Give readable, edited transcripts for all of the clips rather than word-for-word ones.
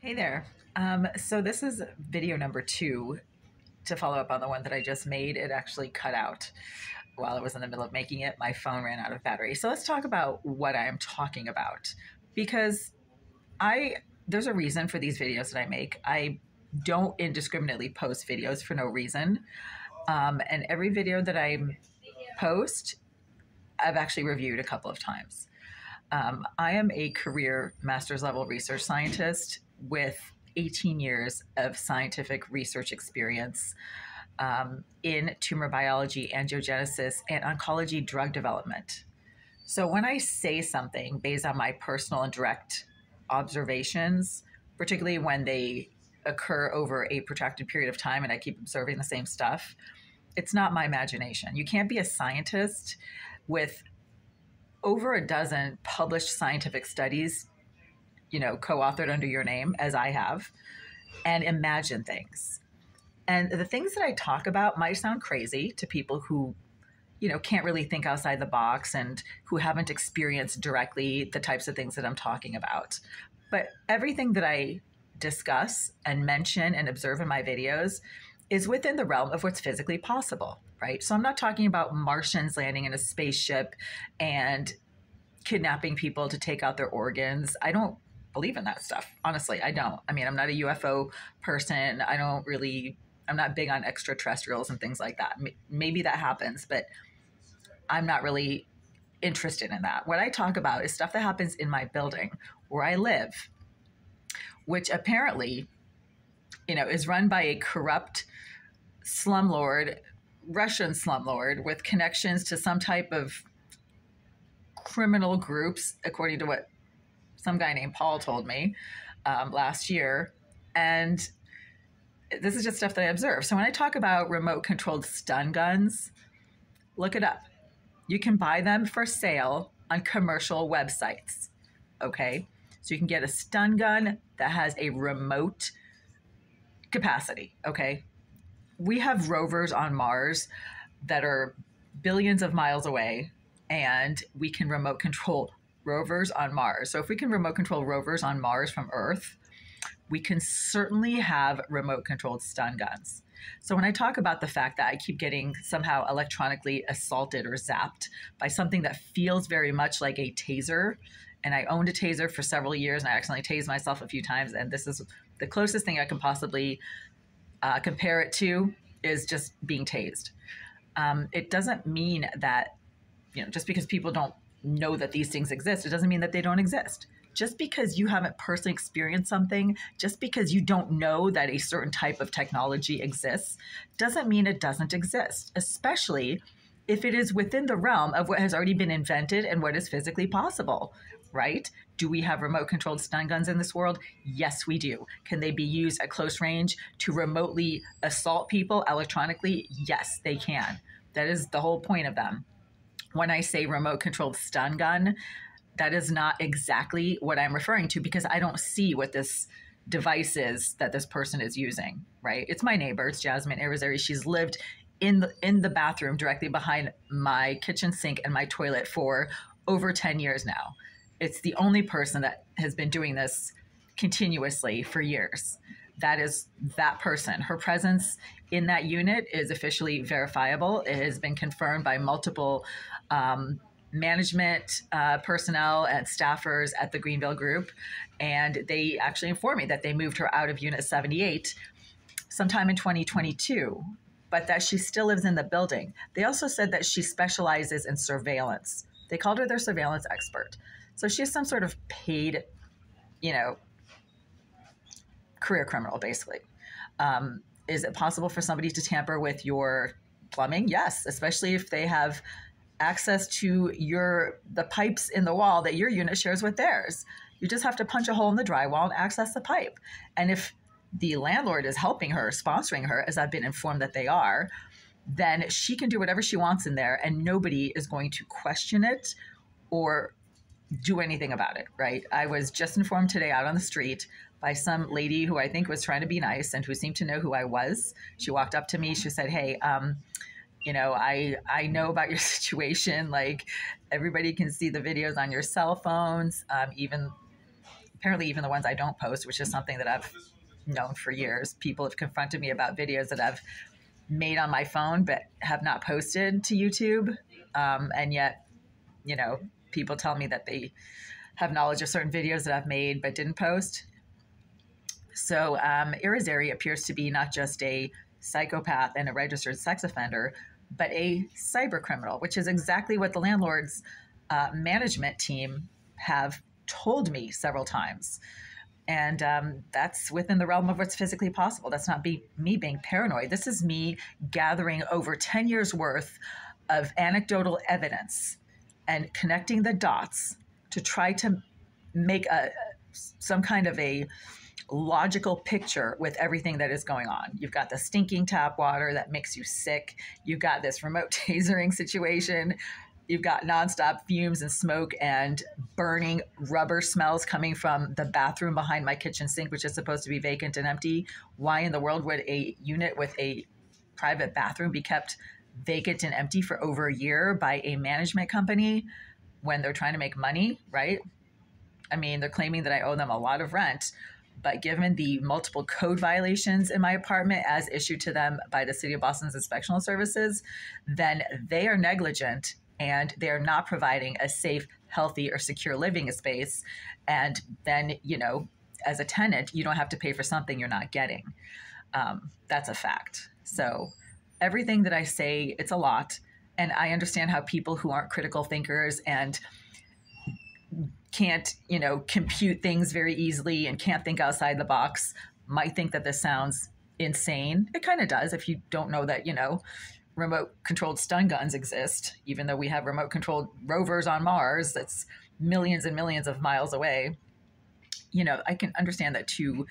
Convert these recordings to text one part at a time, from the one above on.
Hey there. So this is video number 2 to follow up on the one that I just made. It actually cut out while I was in the middle of making it. My phone ran out of battery. So let's talk about what I am talking about because I there's a reason for these videos that I make. I don't indiscriminately post videos for no reason. And every video that I post, I've actually reviewed a couple of times. I am a career master's level research scientist with 18 years of scientific research experience in tumor biology, angiogenesis, and oncology drug development. So when I say something based on my personal and direct observations, particularly when they occur over a protracted period of time and I keep observing the same stuff, it's not my imagination. You can't be a scientist with over a dozen published scientific studies, co-authored under your name, as I have, and imagine things. And the things that I talk about might sound crazy to people who, can't really think outside the box and who haven't experienced directly the types of things that I'm talking about. But everything that I discuss and mention and observe in my videos is within the realm of what's physically possible, right? So I'm not talking about Martians landing in a spaceship and kidnapping people to take out their organs. I don't believe in that stuff. Honestly, I don't. I mean, I'm not a UFO person. I'm not big on extraterrestrials and things like that. Maybe that happens, but I'm not really interested in that. What I talk about is stuff that happens in my building where I live, which apparently, is run by a corrupt slumlord, Russian slumlord with connections to some type of criminal groups, according to what some guy named Paul told me last year. And this is just stuff that I observe. So when I talk about remote controlled stun guns, look it up. You can buy them for sale on commercial websites. Okay. So you can get a stun gun that has a remote capacity. Okay. We have rovers on Mars that are billions of miles away, and we can remote control rovers on Mars. So if we can remote control rovers on Mars from Earth, we can certainly have remote controlled stun guns. So when I talk about the fact that I keep getting somehow electronically assaulted or zapped by something that feels very much like a taser, and I owned a taser for several years and I accidentally tased myself a few times, and this is the closest thing I can possibly compare it to is just being tased. It doesn't mean that, just because people don't know that these things exist, it doesn't mean that they don't exist. Just because you haven't personally experienced something, just because you don't know that a certain type of technology exists, doesn't mean it doesn't exist, especially if it is within the realm of what has already been invented and what is physically possible, right? Do we have remote controlled stun guns in this world? Yes, we do. Can they be used at close range to remotely assault people electronically? Yes, they can. That is the whole point of them. When I say remote controlled stun gun, that is not exactly what I'm referring to because I don't see what this device is that this person is using, right? It's my neighbor, it's Jasmine Arizari. She's lived in the bathroom directly behind my kitchen sink and my toilet for over 10 years now. It's the only person that has been doing this continuously for years. That is that person. Her presence in that unit is officially verifiable. It has been confirmed by multiple management personnel and staffers at the Greenville Group. And they actually informed me that they moved her out of Unit 78 sometime in 2022, but that she still lives in the building. They also said that she specializes in surveillance. They called her their surveillance expert. So she's some sort of paid, career criminal, basically. Is it possible for somebody to tamper with your plumbing? Yes, especially if they have access to the pipes in the wall that your unit shares with theirs. You just have to punch a hole in the drywall and access the pipe. And if the landlord is helping her, sponsoring her, as I've been informed that they are, then she can do whatever she wants in there and nobody is going to question it or do anything about it, right? I was just informed today out on the street by some lady who I think was trying to be nice and who seemed to know who I was. She walked up to me. She said, hey, I know about your situation. Like, everybody can see the videos on your cell phones. Even apparently even the ones I don't post, which is something that I've known for years. People have confronted me about videos that I've made on my phone but have not posted to YouTube. And yet, you know, people tell me that they have knowledge of certain videos that I've made but didn't post. So Irizarry appears to be not just a psychopath and a registered sex offender, but a cyber criminal, which is exactly what the landlord's management team have told me several times. And that's within the realm of what's physically possible. That's not me being paranoid. This is me gathering over 10 years worth of anecdotal evidence and connecting the dots to try to make some kind of a logical picture with everything that is going on. You've got the stinking tap water that makes you sick. You've got this remote tasering situation. You've got nonstop fumes and smoke and burning rubber smells coming from the bathroom behind my kitchen sink, which is supposed to be vacant and empty. Why in the world would a unit with a private bathroom be kept vacant and empty for over a year by a management company when they're trying to make money, right? I mean, they're claiming that I owe them a lot of rent, but given the multiple code violations in my apartment as issued to them by the City of Boston's inspectional services, then they are negligent and they are not providing a safe, healthy, or secure living space. And then, you know, as a tenant, you don't have to pay for something you're not getting. That's a fact. So everything that I say, it's a lot. And I understand how people who aren't critical thinkers and can't, you know, compute things very easily and can't think outside the box might think that this sounds insane. It kind of does if you don't know that, you know, remote controlled stun guns exist, even though we have remote controlled rovers on Mars that's millions and millions of miles away. You know, I can understand that to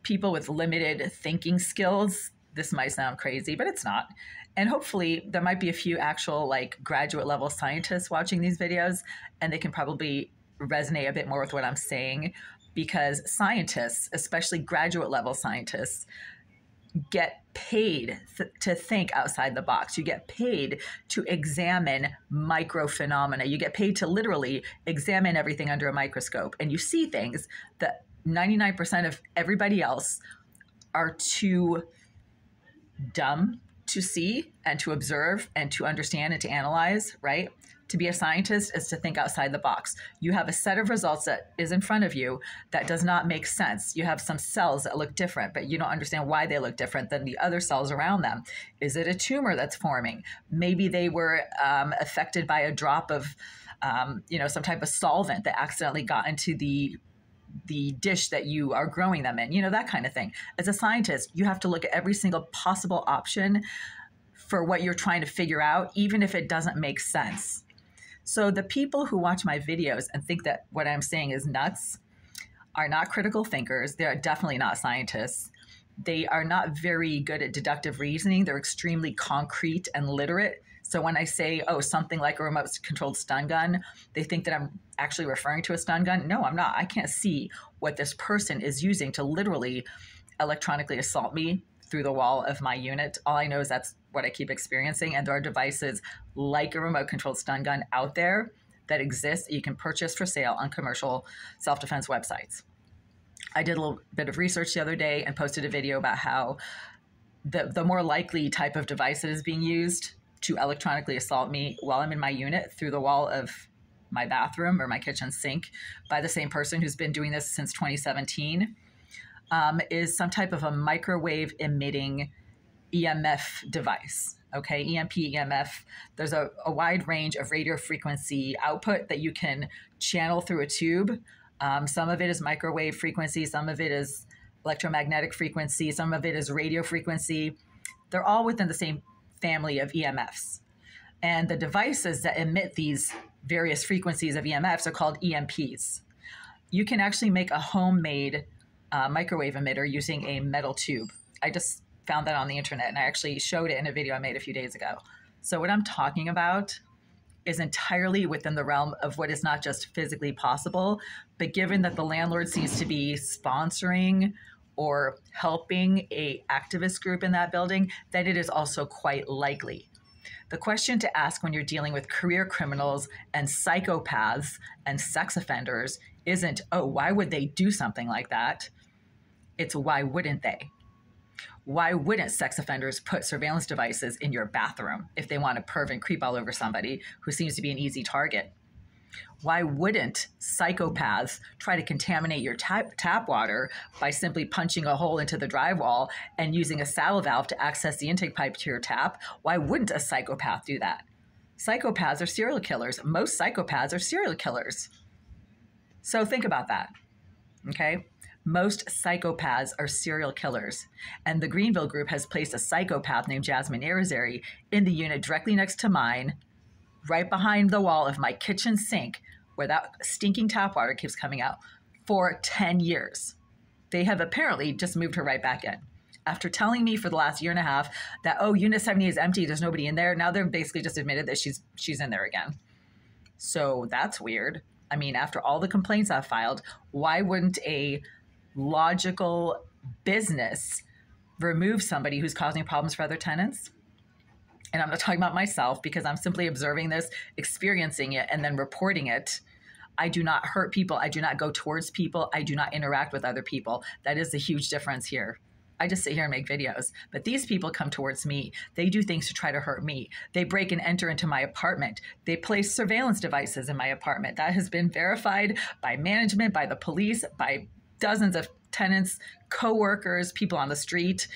people with limited thinking skills, this might sound crazy, but it's not. And hopefully there might be a few actual like graduate level scientists watching these videos, and they can probably resonate a bit more with what I'm saying, because scientists, especially graduate level scientists, get paid to think outside the box. You get paid to examine microphenomena. You get paid to literally examine everything under a microscope. And you see things that 99% of everybody else are too dumb to see and to observe and to understand and to analyze, right? To be a scientist is to think outside the box. You have a set of results that is in front of you that does not make sense. You have some cells that look different, but you don't understand why they look different than the other cells around them. Is it a tumor that's forming? Maybe they were affected by a drop of, some type of solvent that accidentally got into the dish that you are growing them in, that kind of thing. As a scientist, you have to look at every single possible option for what you're trying to figure out, even if it doesn't make sense. So the people who watch my videos and think that what I'm saying is nuts are not critical thinkers. They're definitely not scientists. They are not very good at deductive reasoning. They're extremely concrete and literate. So when I say, something like a remote controlled stun gun, they think that I'm actually referring to a stun gun. No, I'm not. I can't see what this person is using to literally electronically assault me through the wall of my unit. All I know is that's what I keep experiencing. And there are devices like a remote controlled stun gun out there that exist that you can purchase for sale on commercial self-defense websites. I did a little bit of research the other day and posted a video about how the more likely type of device that is being used to electronically assault me while I'm in my unit through the wall of my bathroom or my kitchen sink by the same person who's been doing this since 2017 is some type of a microwave emitting EMF device. Okay, EMP, EMF. There's a wide range of radio frequency output that you can channel through a tube. Some of it is microwave frequency, some of it is electromagnetic frequency, some of it is radio frequency. They're all within the same family of EMFs. And the devices that emit these various frequencies of EMFs are called EMPs. You can actually make a homemade microwave emitter using a metal tube. I just found that on the internet, and I actually showed it in a video I made a few days ago. So what I'm talking about is entirely within the realm of what is not just physically possible, but given that the landlord seems to be sponsoring or helping a activist group in that building, then it is also quite likely. The question to ask when you're dealing with career criminals and psychopaths and sex offenders isn't, oh, why would they do something like that? It's why wouldn't they? Why wouldn't sex offenders put surveillance devices in your bathroom if they want to perv and creep all over somebody who seems to be an easy target? Why wouldn't psychopaths try to contaminate your tap water by simply punching a hole into the drywall and using a saddle valve to access the intake pipe to your tap? Why wouldn't a psychopath do that? Psychopaths are serial killers. Most psychopaths are serial killers. So think about that, okay? Most psychopaths are serial killers. And the Greenville group has placed a psychopath named Jasmine Irizarry in the unit directly next to mine, right behind the wall of my kitchen sink, where that stinking tap water keeps coming out, for 10 years. They have apparently just moved her right back in. After telling me for the last year and a half that, oh, Unit 70 is empty, there's nobody in there, now they've basically just admitted that she's in there again. So that's weird. I mean, after all the complaints I've filed, why wouldn't a logical business remove somebody who's causing problems for other tenants? And I'm not talking about myself because I'm simply observing this, experiencing it, and then reporting it. I do not hurt people. I do not go towards people. I do not interact with other people. That is the huge difference here. I just sit here and make videos. But these people come towards me. They do things to try to hurt me. They break and enter into my apartment. They place surveillance devices in my apartment. That has been verified by management, by the police, by dozens of tenants, coworkers, people on the street.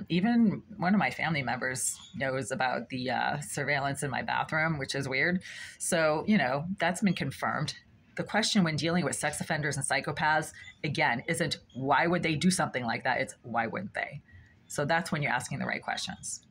Even one of my family members knows about the surveillance in my bathroom, which is weird. So, that's been confirmed. The question when dealing with sex offenders and psychopaths, again, isn't why would they do something like that? It's why wouldn't they? So that's when you're asking the right questions.